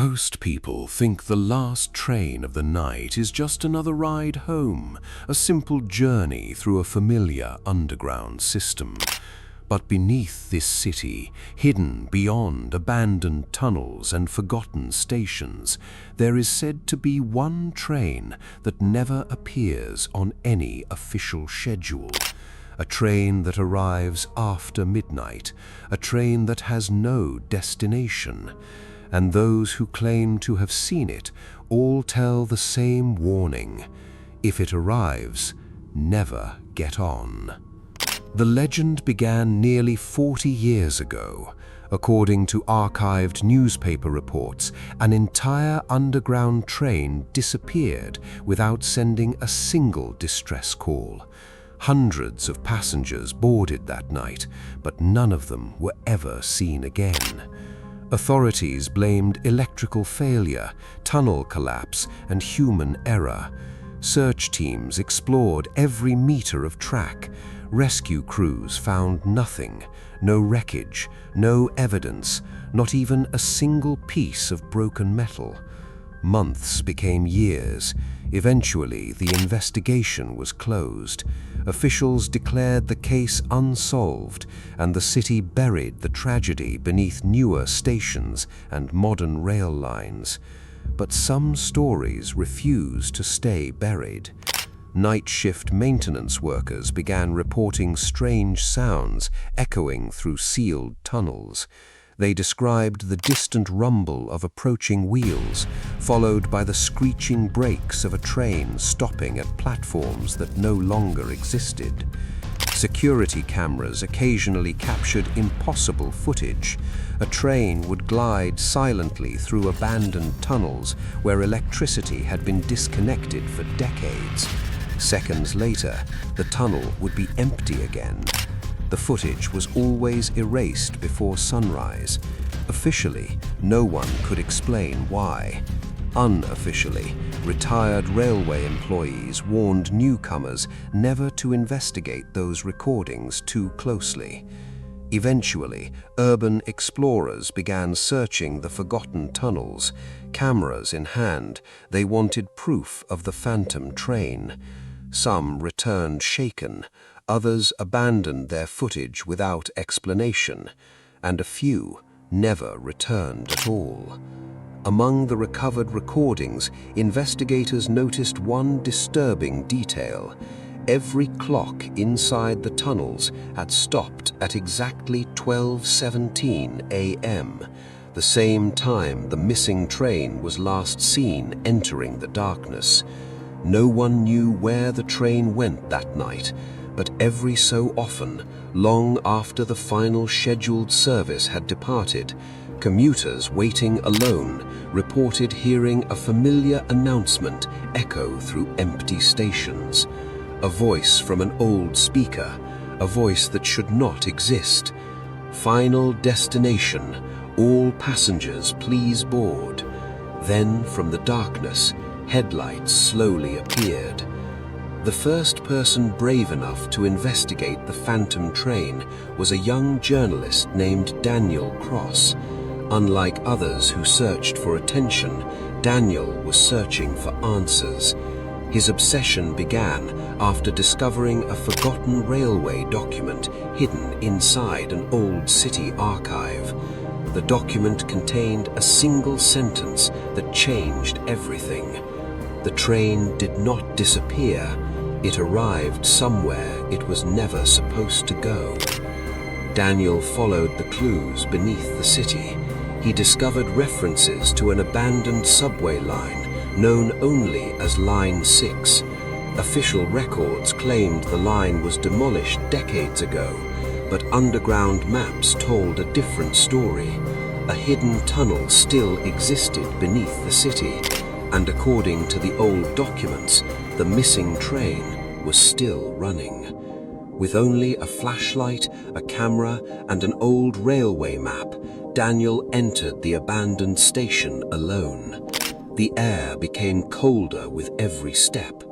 Most people think the last train of the night is just another ride home, a simple journey through a familiar underground system. But beneath this city, hidden beyond abandoned tunnels and forgotten stations, there is said to be one train that never appears on any official schedule. A train that arrives after midnight, a train that has no destination. And those who claim to have seen it all tell the same warning: if it arrives, never get on. The legend began nearly 40 years ago. According to archived newspaper reports, an entire underground train disappeared without sending a single distress call. Hundreds of passengers boarded that night, but none of them were ever seen again. Authorities blamed electrical failure, tunnel collapse, and human error. Search teams explored every meter of track. Rescue crews found nothing: no wreckage, no evidence, not even a single piece of broken metal. Months became years. Eventually, the investigation was closed. Officials declared the case unsolved, and the city buried the tragedy beneath newer stations and modern rail lines. But some stories refuse to stay buried. Night shift maintenance workers began reporting strange sounds echoing through sealed tunnels. They described the distant rumble of approaching wheels, followed by the screeching brakes of a train stopping at platforms that no longer existed. Security cameras occasionally captured impossible footage. A train would glide silently through abandoned tunnels where electricity had been disconnected for decades. Seconds later, the tunnel would be empty again. The footage was always erased before sunrise. Officially, no one could explain why. Unofficially, retired railway employees warned newcomers never to investigate those recordings too closely. Eventually, urban explorers began searching the forgotten tunnels. Cameras in hand, they wanted proof of the phantom train. Some returned shaken. Others abandoned their footage without explanation, and a few never returned at all. Among the recovered recordings, investigators noticed one disturbing detail. Every clock inside the tunnels had stopped at exactly 12:17 a.m., the same time the missing train was last seen entering the darkness. No one knew where the train went that night, but every so often, long after the final scheduled service had departed, commuters waiting alone reported hearing a familiar announcement echo through empty stations. A voice from an old speaker, a voice that should not exist. "Final destination, all passengers please board." Then from the darkness, headlights slowly appeared. The first person brave enough to investigate the phantom train was a young journalist named Daniel Cross. Unlike others who searched for attention, Daniel was searching for answers. His obsession began after discovering a forgotten railway document hidden inside an old city archive. The document contained a single sentence that changed everything. The train did not disappear. It arrived somewhere it was never supposed to go. Daniel followed the clues beneath the city. He discovered references to an abandoned subway line known only as Line 6. Official records claimed the line was demolished decades ago, but underground maps told a different story. A hidden tunnel still existed beneath the city, and according to the old documents, the missing train was still running. With only a flashlight, a camera, and an old railway map, Daniel entered the abandoned station alone. The air became colder with every step.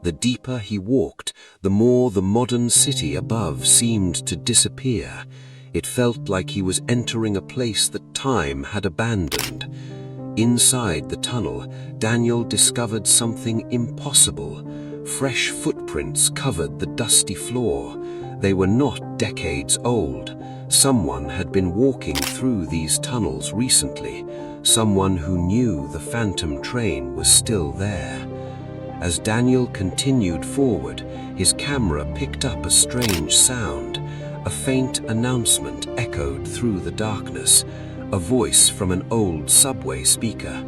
The deeper he walked, the more the modern city above seemed to disappear. It felt like he was entering a place that time had abandoned. Inside the tunnel, Daniel discovered something impossible. Fresh footprints covered the dusty floor. They were not decades old. Someone had been walking through these tunnels recently. Someone who knew the phantom train was still there. As Daniel continued forward, his camera picked up a strange sound. A faint announcement echoed through the darkness. A voice from an old subway speaker.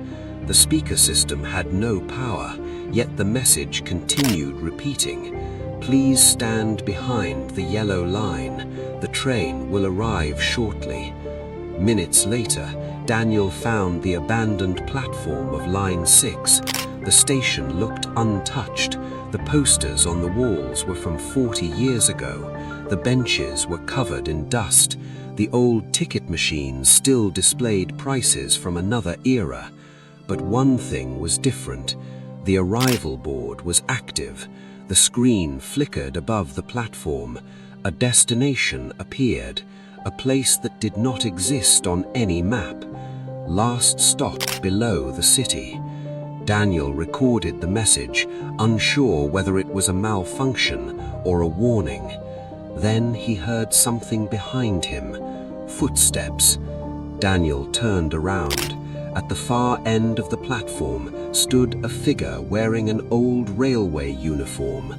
The speaker system had no power, yet the message continued repeating. "Please stand behind the yellow line. The train will arrive shortly." Minutes later, Daniel found the abandoned platform of Line 6. The station looked untouched. The posters on the walls were from 40 years ago. The benches were covered in dust. The old ticket machines still displayed prices from another era. But one thing was different. The arrival board was active. The screen flickered above the platform. A destination appeared, a place that did not exist on any map. Last stop below the city. Daniel recorded the message, unsure whether it was a malfunction or a warning. Then he heard something behind him. Footsteps. Daniel turned around. At the far end of the platform stood a figure wearing an old railway uniform.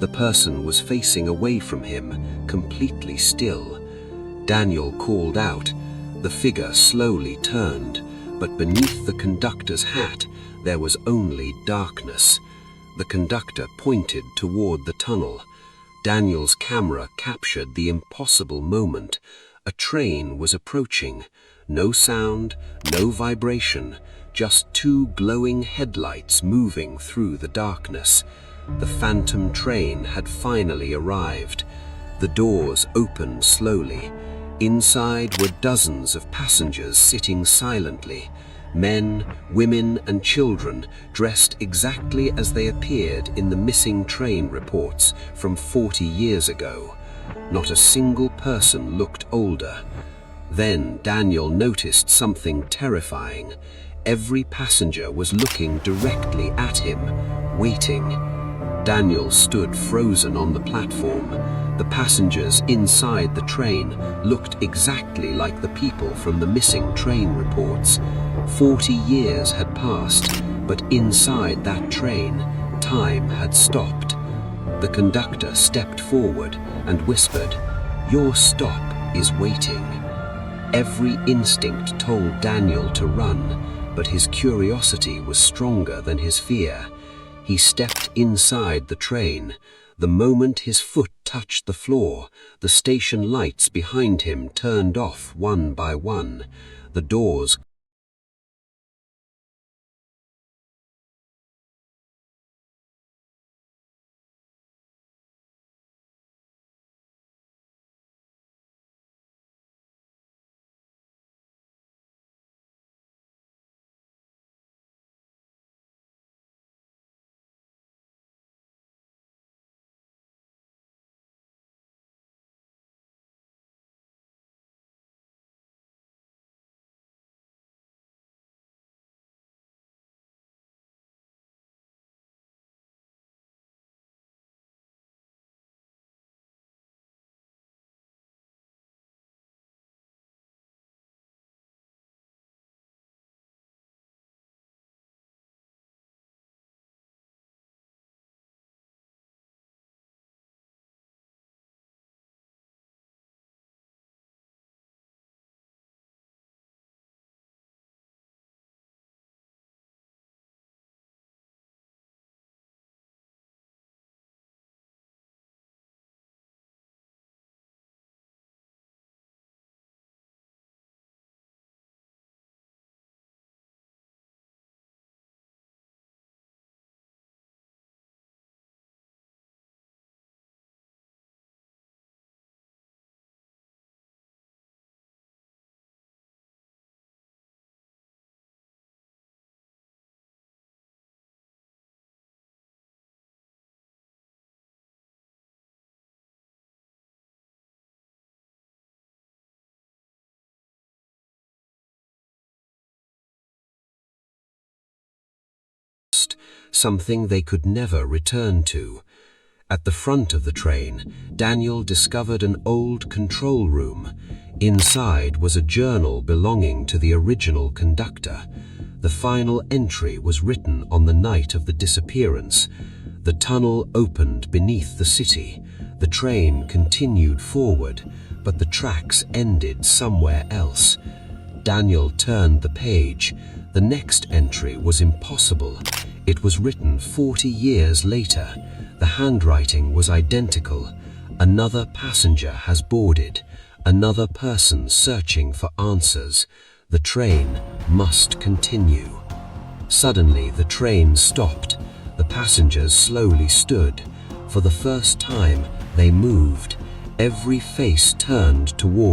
The person was facing away from him, completely still. Daniel called out. The figure slowly turned, but beneath the conductor's hat there was only darkness. The conductor pointed toward the tunnel. Daniel's camera captured the impossible moment. A train was approaching. No sound, no vibration, just two glowing headlights moving through the darkness. The phantom train had finally arrived. The doors opened slowly. Inside were dozens of passengers sitting silently. Men, women, and children dressed exactly as they appeared in the missing train reports from 40 years ago. Not a single person looked older. Then Daniel noticed something terrifying. Every passenger was looking directly at him, waiting. Daniel stood frozen on the platform. The passengers inside the train looked exactly like the people from the missing train reports. 40 years had passed, but inside that train, time had stopped. The conductor stepped forward and whispered, "Your stop is waiting." Every instinct told Daniel to run, but his curiosity was stronger than his fear. He stepped inside the train. The moment his foot touched the floor, the station lights behind him turned off one by one. The doors something they could never return to. At the front of the train, Daniel discovered an old control room. Inside was a journal belonging to the original conductor. The final entry was written on the night of the disappearance. The tunnel opened beneath the city. The train continued forward, but the tracks ended somewhere else. Daniel turned the page. The next entry was impossible. It was written 40 years later. The handwriting was identical. Another passenger has boarded. Another person searching for answers. The train must continue. Suddenly, the train stopped. The passengers slowly stood. For the first time, they moved. Every face turned toward